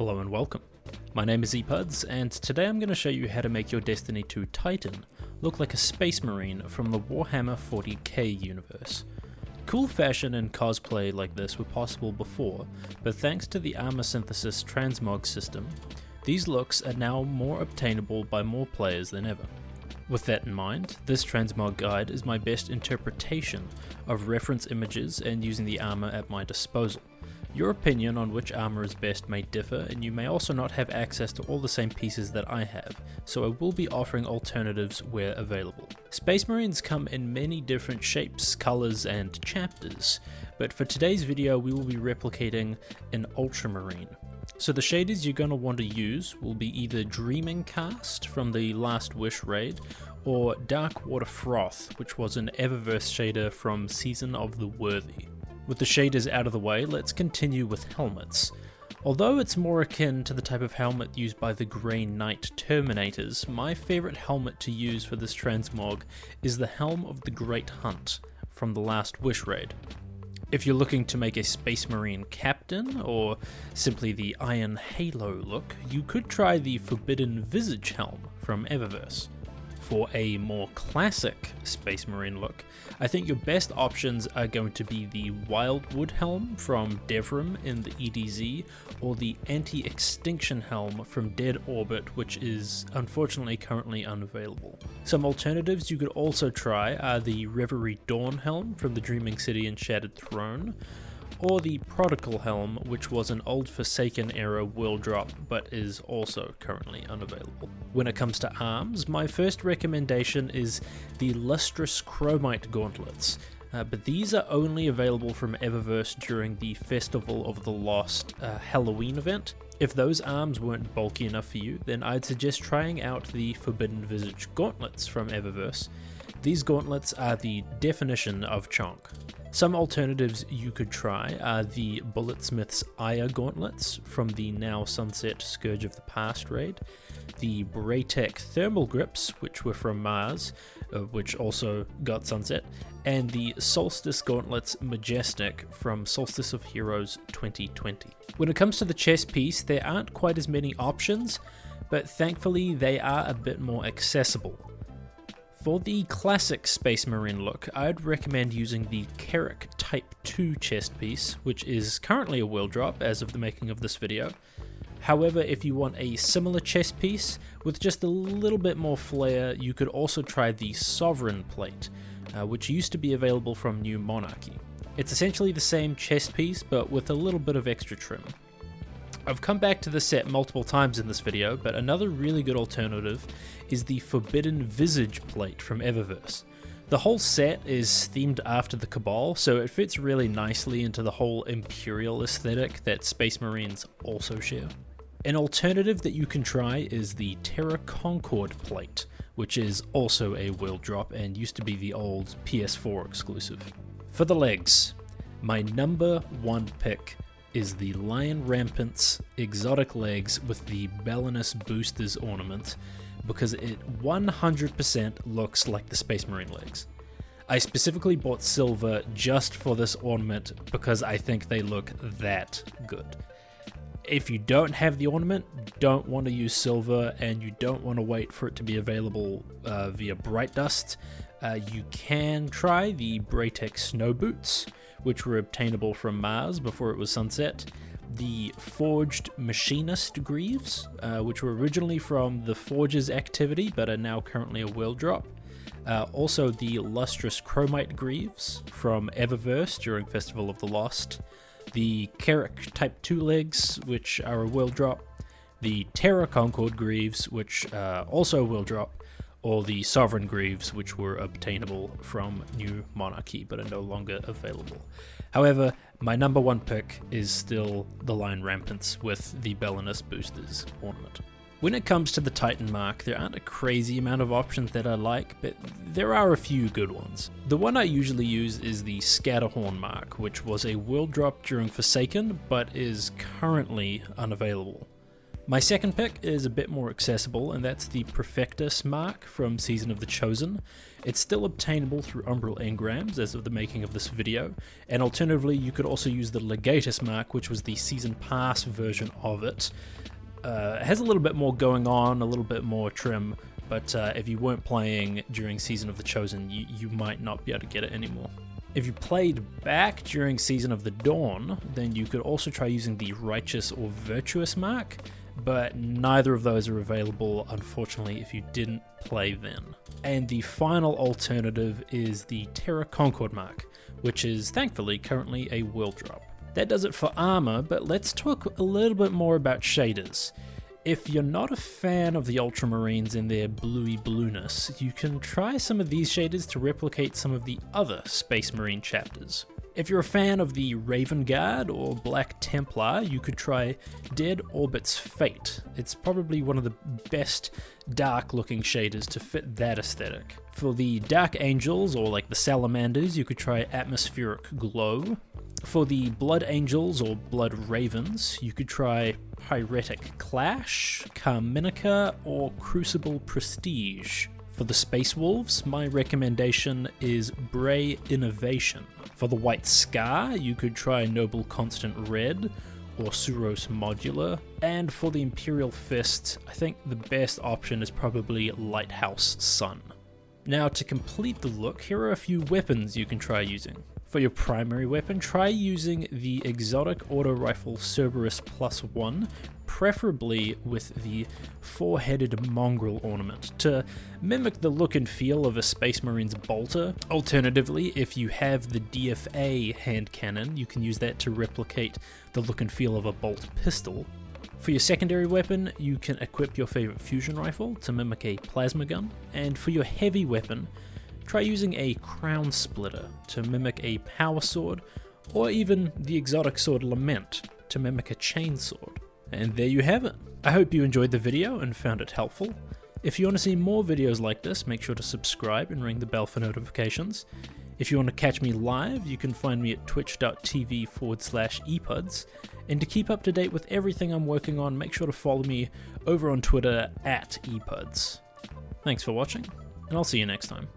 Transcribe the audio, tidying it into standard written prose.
Hello and welcome. My name is ePuds, and today I'm going to show you how to make your Destiny 2 Titan look like a Space Marine from the Warhammer 40k universe. Cool fashion and cosplay like this were possible before, but thanks to the armor synthesis Transmog system, these looks are now more obtainable by more players than ever. With that in mind, this Transmog guide is my best interpretation of reference images and using the armor at my disposal. Your opinion on which armor is best may differ, and you may also not have access to all the same pieces that I have, so I will be offering alternatives where available. Space Marines come in many different shapes, colors, and chapters, but for today's video we will be replicating an Ultramarine. So the shaders you're going to want to use will be either Dreaming Cast from the Last Wish raid, or Dark Water Froth, which was an Eververse shader from Season of the Worthy. With the shaders out of the way, let's continue with helmets. Although it's more akin to the type of helmet used by the Grey Knight Terminators, my favourite helmet to use for this transmog is the Helm of the Great Hunt from the Last Wish raid. If you're looking to make a Space Marine captain, or simply the Iron Halo look, you could try the Forbidden Visage helm from Eververse. For a more classic Space Marine look, I think your best options are going to be the Wildwood helm from Devrim in the EDZ, or the Anti-Extinction helm from Dead Orbit, which is unfortunately currently unavailable. Some alternatives you could also try are the Reverie Dawn helm from the Dreaming City and Shattered Throne, or the Prodigal helm, which was an old Forsaken era world drop but is also currently unavailable. When it comes to arms, my first recommendation is the Lustrous Chromite gauntlets, but these are only available from Eververse during the Festival of the Lost Halloween event. If those arms weren't bulky enough for you, then I'd suggest trying out the Forbidden Visage gauntlets from Eververse. These gauntlets are the definition of chonk. Some alternatives you could try are the Bulletsmith's Ire gauntlets from the now sunset Scourge of the Past raid, the Braytech thermal grips, which were from Mars, which also got sunset, and the Solstice gauntlets Majestic from Solstice of Heroes 2020. When it comes to the chest piece, there aren't quite as many options, but thankfully they are a bit more accessible. For the classic Space Marine look, I'd recommend using the Carrack Type 2 chest piece, which is currently a world drop as of the making of this video. However, if you want a similar chest piece with just a little bit more flair, you could also try the Sovereign plate, which used to be available from New Monarchy. It's essentially the same chest piece, but with a little bit of extra trim. I've come back to this set multiple times in this video, but another really good alternative is the Forbidden Visage plate from Eververse. The whole set is themed after the Cabal, so it fits really nicely into the whole Imperial aesthetic that Space Marines also share. An alternative that you can try is the Terra Concord plate, which is also a world drop and used to be the old PS4 exclusive. For the legs, my number one pick is the Lion Rampant's exotic legs with the Belinus Boosters ornament, because it 100% looks like the Space Marine legs. I specifically bought silver just for this ornament because I think they look that good. If you don't have the ornament, don't want to use silver, and you don't want to wait for it to be available via Bright Dust, you can try the Braytech Snow Boots, which were obtainable from Mars before it was sunset, the Forged Machinist Greaves, which were originally from the Forges activity but are now currently a world drop, also the Lustrous Chromite Greaves from Eververse during Festival of the Lost, the Carrack Type 2 legs, which are a world drop, the Terra Concord Greaves, which also a world drop, or the Sovereign Greaves, which were obtainable from New Monarchy but are no longer available. However, my number one pick is still the Lion Rampants with the Belinus Boosters ornament. When it comes to the Titan mark, there aren't a crazy amount of options that I like, but there are a few good ones. The one I usually use is the Scatterhorn mark, which was a world drop during Forsaken but is currently unavailable. My second pick is a bit more accessible, and that's the Perfectus mark from Season of the Chosen. It's still obtainable through Umbral engrams as of the making of this video, and alternatively you could also use the Legatus mark, which was the Season Pass version of it. It has a little bit more going on, a little bit more trim, but if you weren't playing during Season of the Chosen, you might not be able to get it anymore. If you played back during Season of the Dawn, then you could also try using the Righteous or Virtuous mark, but neither of those are available, unfortunately, if you didn't play then. And the final alternative is the Terra Concord mark, which is thankfully currently a world drop. That does it for armor, but let's talk a little bit more about shaders. If you're not a fan of the Ultramarines and their bluey blueness, you can try some of these shaders to replicate some of the other Space Marine chapters. If you're a fan of the Raven Guard or Black Templar, you could try Dead Orbit's Fate. It's probably one of the best dark looking shaders to fit that aesthetic. For the Dark Angels or like the Salamanders, you could try Atmospheric Glow. For the Blood Angels or Blood Ravens, you could try Pyretic Clash, Carminica, or Crucible Prestige. For the Space Wolves, my recommendation is Bray Innovation. For the White Scar, you could try Noble Constant Red or Suros Modular. And for the Imperial Fist, I think the best option is probably Lighthouse Sun. Now, to complete the look, here are a few weapons you can try using. For your primary weapon, try using the exotic auto rifle Cerberus +1, preferably with the four-headed mongrel ornament, to mimic the look and feel of a Space Marine's bolter. Alternatively, if you have the DFA hand cannon, you can use that to replicate the look and feel of a bolt pistol. For your secondary weapon, you can equip your favorite fusion rifle to mimic a plasma gun, and for your heavy weapon, try using a crown splitter to mimic a power sword, or even the exotic sword Lament to mimic a chainsword. And there you have it. I hope you enjoyed the video and found it helpful. If you want to see more videos like this, make sure to subscribe and ring the bell for notifications. If you want to catch me live, you can find me at twitch.tv/epuds. And to keep up to date with everything I'm working on, make sure to follow me over on Twitter @epuds. Thanks for watching, and I'll see you next time.